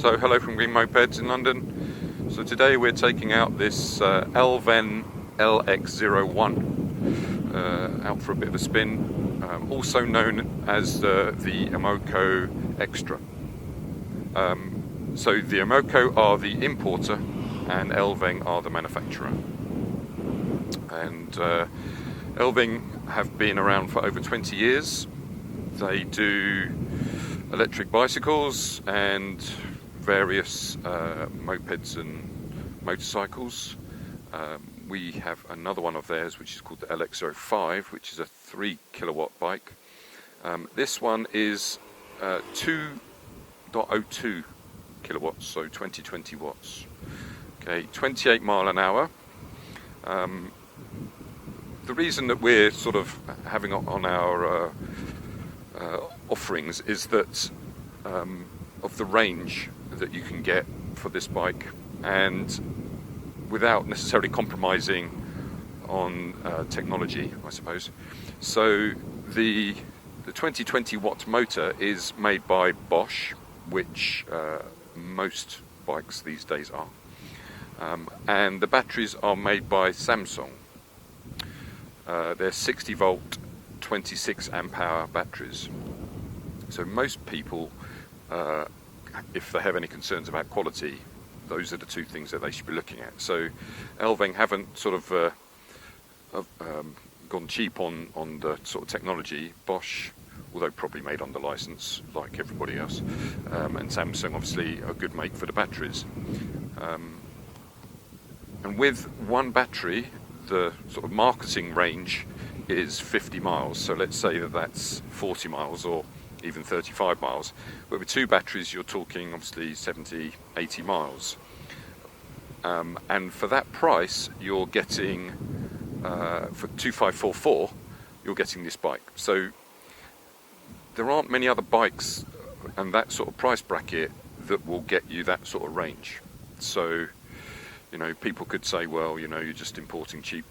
So hello from Green-Mopeds in London. So today we're taking out this LVeng LX01 out for a bit of a spin, also known as the ThElMoco X-Tra. So ThElMoco are the importer and LVeng are the manufacturer. And LVeng have been around for over 20 years. They do electric bicycles and various mopeds and motorcycles. We have another one of theirs which is called the LX05, which is a 3 kilowatt bike. This one is 2.02 kilowatts, so 20 watts. Okay, 28 mile an hour. The reason that we're sort of having it on our offerings is that of the range that you can get for this bike, and without necessarily compromising on technology, I suppose. So the 20 watt motor is made by Bosch, which most bikes these days are, and the batteries are made by Samsung. They're 60 volt 26 amp hour batteries. So most people, if they have any concerns about quality, those are the two things that they should be looking at. So LVeng haven't sort of gone cheap on the sort of technology. Bosch, although probably made under license like everybody else, and Samsung obviously a good make for the batteries. And with one battery, the sort of marketing range is 50 miles. So let's say that that's 40 miles or even 35 miles. But with two batteries, you're talking obviously 70, 80 miles. And for that price, you're getting, for 2544, you're getting this bike. So there aren't many other bikes and that sort of price bracket that will get you that sort of range. So, you know, people could say, well, you know, you're just importing cheap,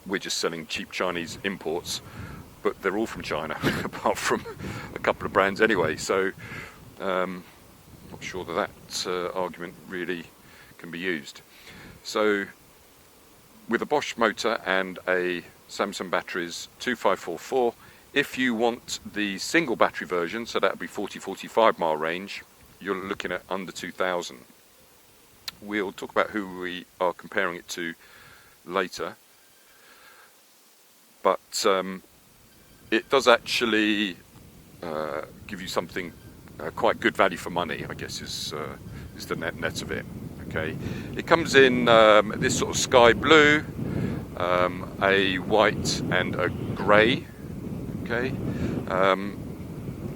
we're just selling cheap Chinese imports, but they're all from China, apart from a couple of brands anyway. So, not sure that argument really can be used. So, with a Bosch motor and a Samsung batteries, 2544. If you want the single battery version, so that would be 40-45 mile range, you're looking at under 2,000. We'll talk about who we are comparing it to later, but it does actually give you something quite good value for money, I guess is the net of it. Okay, it comes in this sort of sky blue, a white and a grey. Okay,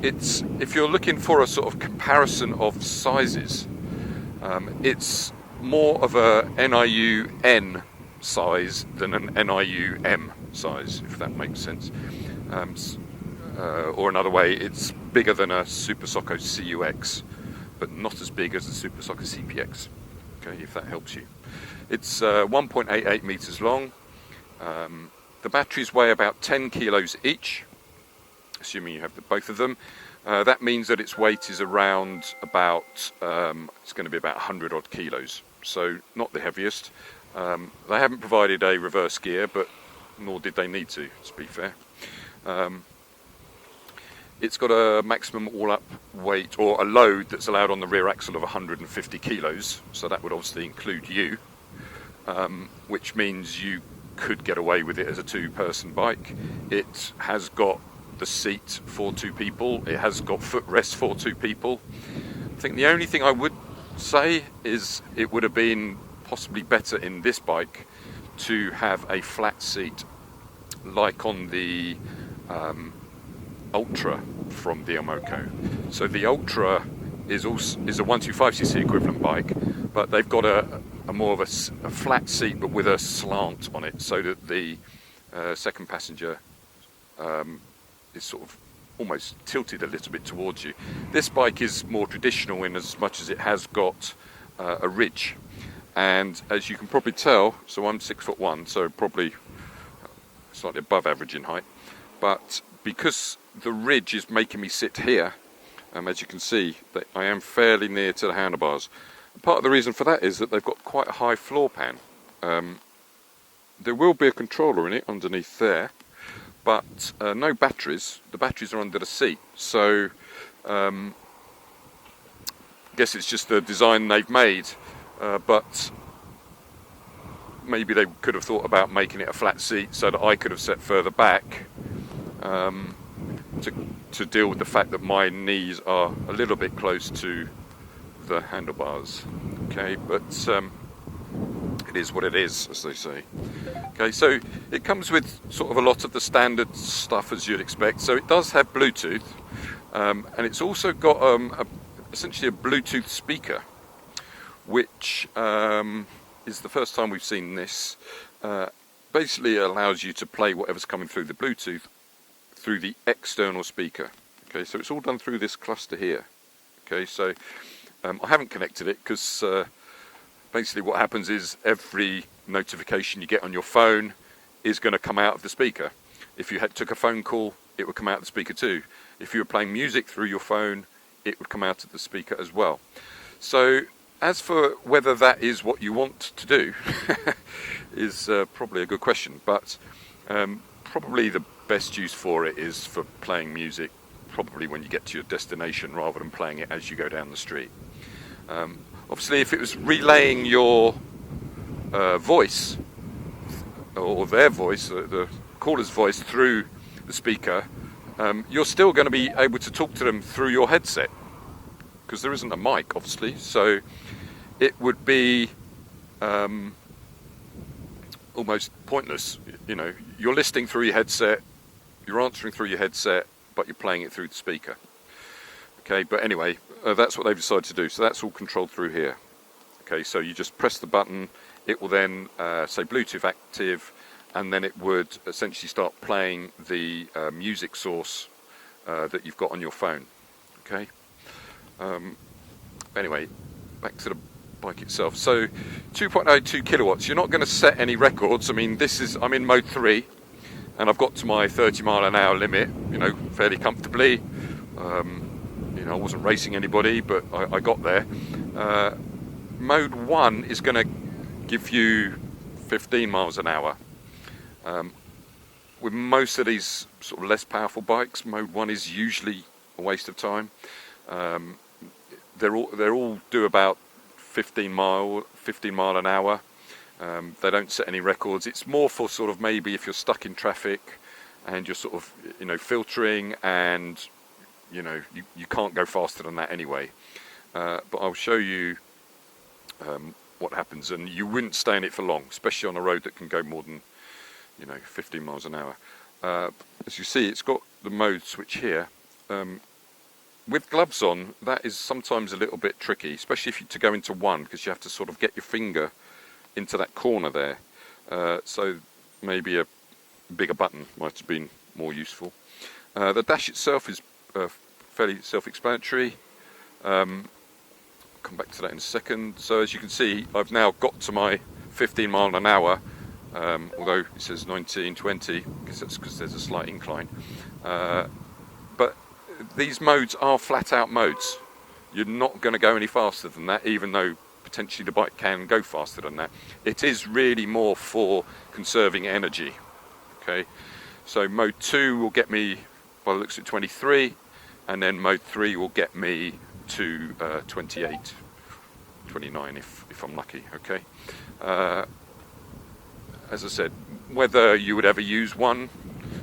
it's, if you're looking for a sort of comparison of sizes, it's more of a NIU-N size than an NIU-M size, if that makes sense. Or another way, it's bigger than a Super Socko CUX, but not as big as the Super Socko CPX. Okay, if that helps you. It's 1.88 meters long. The batteries weigh about 10 kilos each, assuming you have both of them. That means that its weight is around about, it's going to be about 100 odd kilos, so not the heaviest. They haven't provided a reverse gear, but nor did they need to be fair. It's got a maximum all-up weight, or a load that's allowed on the rear axle of 150 kilos, so that would obviously include you, which means you could get away with it as a two-person bike. It has got the seat for two people, it has got footrest for two people. I think the only thing I would say is it would have been possibly better in this bike to have a flat seat like on the Ultra from ThElMoco. So the Ultra is a 125cc equivalent bike, but they've got a more of a flat seat but with a slant on it, so that the second passenger is sort of almost tilted a little bit towards you. This bike is more traditional in as much as it has got a ridge, and as you can probably tell, so I'm 6'1", so probably slightly above average in height, but because the ridge is making me sit here, As you can see, I am fairly near to the handlebars. Part of the reason for that is that they've got quite a high floor pan. There will be a controller in it underneath there, but no batteries. The batteries are under the seat, so I guess it's just the design they've made, but maybe they could have thought about making it a flat seat so that I could have sat further back to deal with the fact that my knees are a little bit close to the handlebars. Okay, but it is what it is, as they say. Okay, so it comes with sort of a lot of the standard stuff as you'd expect. So it does have Bluetooth, and it's also got essentially a Bluetooth speaker, which is the first time we've seen this. Basically allows you to play whatever's coming through the Bluetooth through the external speaker. Okay, so it's all done through this cluster here. Okay, so I haven't connected it because basically what happens is every notification you get on your phone is going to come out of the speaker. If you took a phone call, it would come out of the speaker too. If you were playing music through your phone, it would come out of the speaker as well. So as for whether that is what you want to do is probably a good question, but probably the best use for it is for playing music probably when you get to your destination rather than playing it as you go down the street. Obviously if it was relaying your voice or their voice, the caller's voice through the speaker, you're still going to be able to talk to them through your headset because there isn't a mic obviously, so it would be almost pointless. You know, you're listening through your headset, you're answering through your headset, but you're playing it through the speaker. Okay, but anyway, that's what they've decided to do. So that's all controlled through here. Okay, so you just press the button, it will then say Bluetooth active, and then it would essentially start playing the music source that you've got on your phone. Okay. Anyway, back to the bike itself. So 2.02 kilowatts. You're not going to set any records. I mean, I'm in mode 3. And I've got to my 30 mile an hour limit, you know, fairly comfortably. You know, I wasn't racing anybody, but I got there. Mode 1 is going to give you 15 miles an hour. With most of these sort of less powerful bikes, mode 1 is usually a waste of time. They're all do about 15 mile an hour. They don't set any records. It's more for sort of maybe if you're stuck in traffic and you're sort of, you know, filtering and, you know, you can't go faster than that anyway. But I'll show you what happens, and you wouldn't stay in it for long, especially on a road that can go more than, you know, 15 miles an hour. As you see, it's got the mode switch here. With gloves on, that is sometimes a little bit tricky, especially if you to go into one, because you have to sort of get your finger into that corner there, so maybe a bigger button might have been more useful. The dash itself is fairly self-explanatory. Come back to that in a second. So as you can see, I've now got to my 15 mile an hour, although it says 19, 20, because that's because there's a slight incline. But these modes are flat out modes. You're not going to go any faster than that, even though potentially the bike can go faster than that. It is really more for conserving energy. Okay, so mode 2 will get me, by the looks at 23, and then mode 3 will get me to 28, 29 if I'm lucky. Okay, as I said, whether you would ever use one,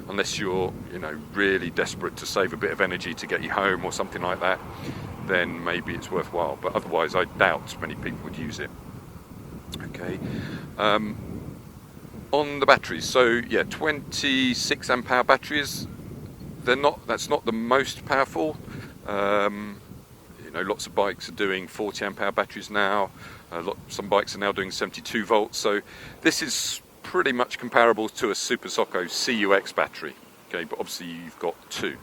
unless you're, you know, really desperate to save a bit of energy to get you home or something like that, then maybe it's worthwhile, but otherwise I doubt many people would use it. Okay, on the batteries, so yeah, 26 amp hour batteries. That's not the most powerful. You know, lots of bikes are doing 40 amp hour batteries now. Some bikes are now doing 72 volts. So this is pretty much comparable to a Super Socko CUX battery. Okay, but obviously you've got 2.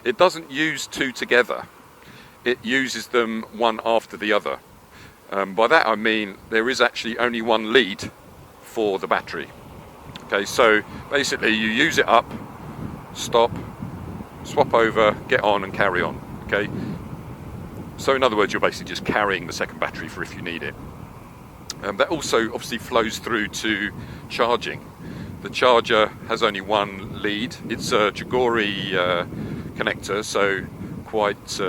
It doesn't use 2 together. It uses them one after the other. By that I mean there is actually only one lead for the battery. Okay, so basically you use it up, stop, swap over, get on and carry on. Okay, So in other words, you're basically just carrying the second battery for if you need it. That also obviously flows through to charging. The charger has only one lead. It's a Jagori connector, so quite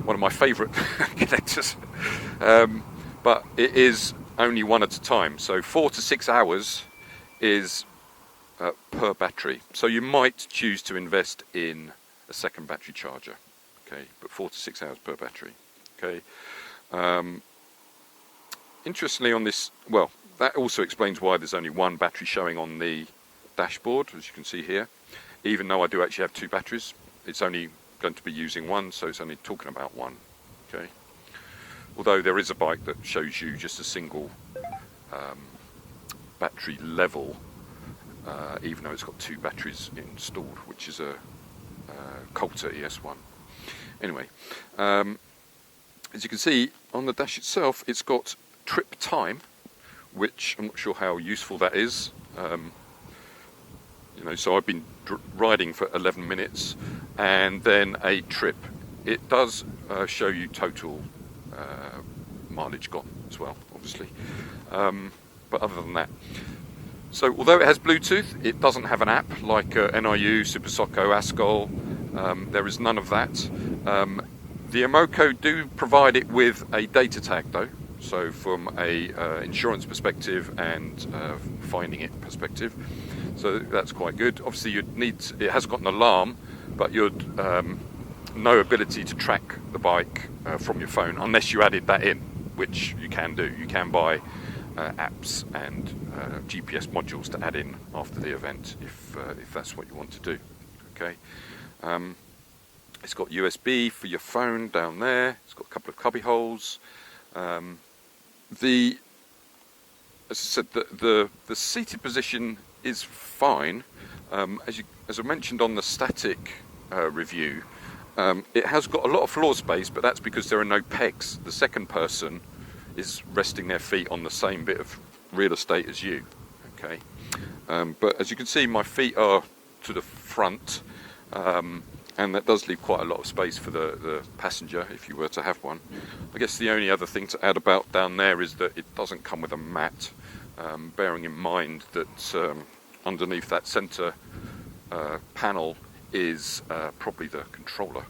one of my favourite connectors. But it is only one at a time, so 4 to 6 hours is per battery. So you might choose to invest in a second battery charger, okay, but 4 to 6 hours per battery, okay. Interestingly on this, well, that also explains why there's only one battery showing on the dashboard, as you can see here. Even though I do actually have two batteries, it's only going to be using one, so it's only talking about one, okay. Although there is a bike that shows you just a single battery level, even though it's got two batteries installed, which is a Coulter ES1. Anyway, as you can see on the dash itself, it's got trip time, which I'm not sure how useful that is. You know, so I've been riding for 11 minutes and then a trip. It does show you total mileage gone as well, obviously. But other than that, so although it has Bluetooth, it doesn't have an app like NIU, Super Socko, Ascol. There is none of that. The ThElMoco do provide it with a data tag though, so from a insurance perspective and finding it perspective, so that's quite good. Obviously you'd need, it has got an alarm, but you'd no ability to track the bike from your phone unless you added that in, which you can do. You can buy apps and GPS modules to add in after the event if that's what you want to do, okay. It's got USB for your phone down there. It's got a couple of cubby holes. As I said, the seated position is fine. As I mentioned on the static review, it has got a lot of floor space, but that's because there are no pegs. The second person is resting their feet on the same bit of real estate as you, okay. But as you can see, my feet are to the front, and that does leave quite a lot of space for the passenger if you were to have one. I guess the only other thing to add about down there is that it doesn't come with a mat, bearing in mind that underneath that centre panel is probably the controller.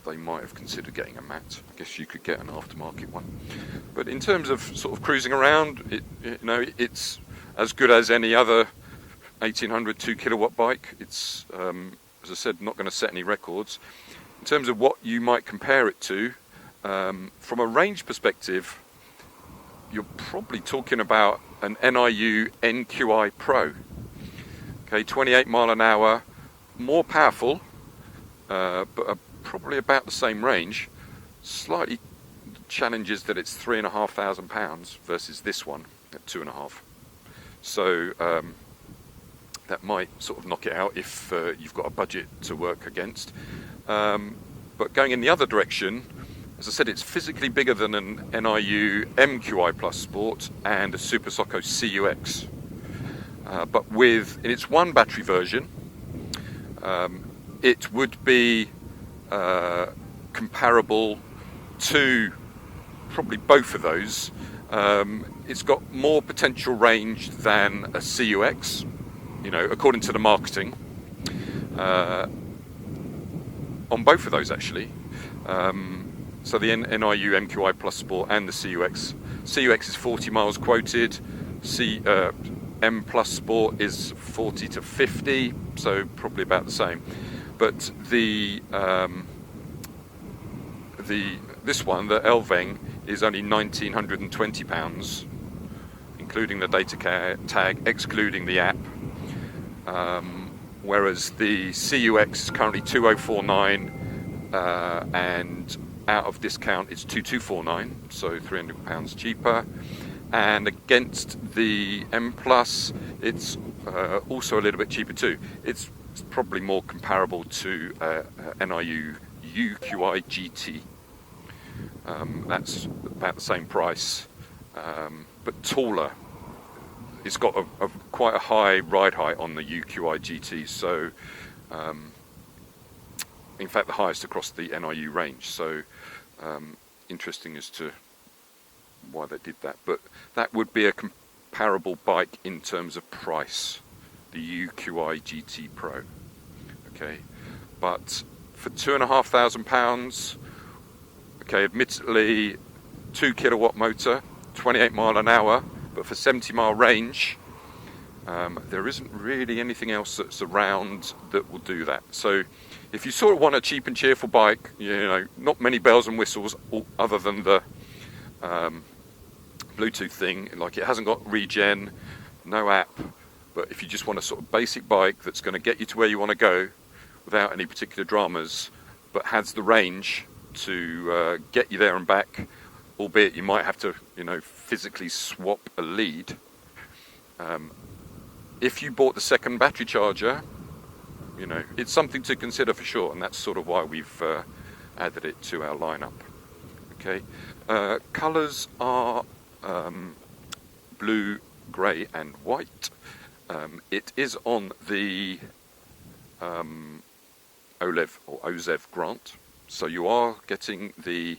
They might have considered getting a mat. I guess you could get an aftermarket one. But in terms of sort of cruising around, it's as good as any other 1800 2 kilowatt bike. It's as I said, not going to set any records. In terms of what you might compare it to, from a range perspective, you're probably talking about an NIU NQI Pro. Okay, 28 mile an hour, more powerful, but probably about the same range. Slightly challenges that it's £3,500 versus this one at 2.5. So that might sort of knock it out if you've got a budget to work against. But going in the other direction, as I said, it's physically bigger than an NIU MQI Plus Sport and a Super Socko CUX. But in its one battery version, it would be comparable to probably both of those. It's got more potential range than a CUX, you know, according to the marketing, on both of those actually. So the NIU MQI Plus Sport and the CUX. CUX is 40 miles quoted. M Plus Sport is 40 to 50, so probably about the same. But this one, the LVeng, is only £1,920, including the data tag, excluding the app. Whereas the CUX is currently 2049, and out of discount it's 2249, so £300 cheaper. And against the M Plus, it's also a little bit cheaper too. It's probably more comparable to NIU UQI GT. That's about the same price, but taller. It's got quite a high ride height on the UQI GT, so in fact the highest across the NIU range. So Interesting as to why they did that, but that would be a comparable bike in terms of price, the UQi GT Pro. Okay, but for £2,500, okay, admittedly 2 kilowatt motor, 28 mile an hour, but for 70 mile range, there isn't really anything else that's around that will do that. So if you sort of want a cheap and cheerful bike, you know, not many bells and whistles other than the Bluetooth thing, like it hasn't got regen, no app, but if you just want a sort of basic bike that's going to get you to where you want to go without any particular dramas, but has the range to get you there and back, albeit you might have to, you know, physically swap a lead. If you bought the second battery charger, you know, it's something to consider for sure, and that's sort of why we've added it to our lineup. Okay, colours are blue, grey and white. It is on the OLEV or OZEV grant, so you are getting the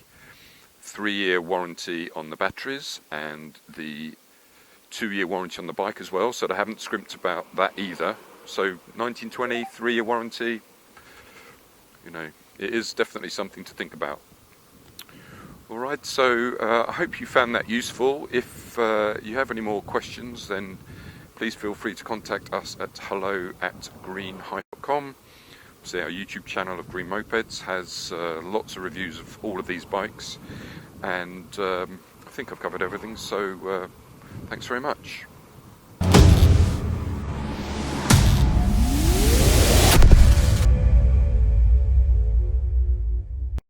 3-year warranty on the batteries and the 2-year warranty on the bike as well, so they haven't scrimped about that either. So 1920, 3-year warranty, you know, it is definitely something to think about. Alright, so I hope you found that useful. If you have any more questions, then please feel free to contact us at hello@green-mopeds.com. See, our YouTube channel of Green-Mopeds has lots of reviews of all of these bikes, and I think I've covered everything, so thanks very much.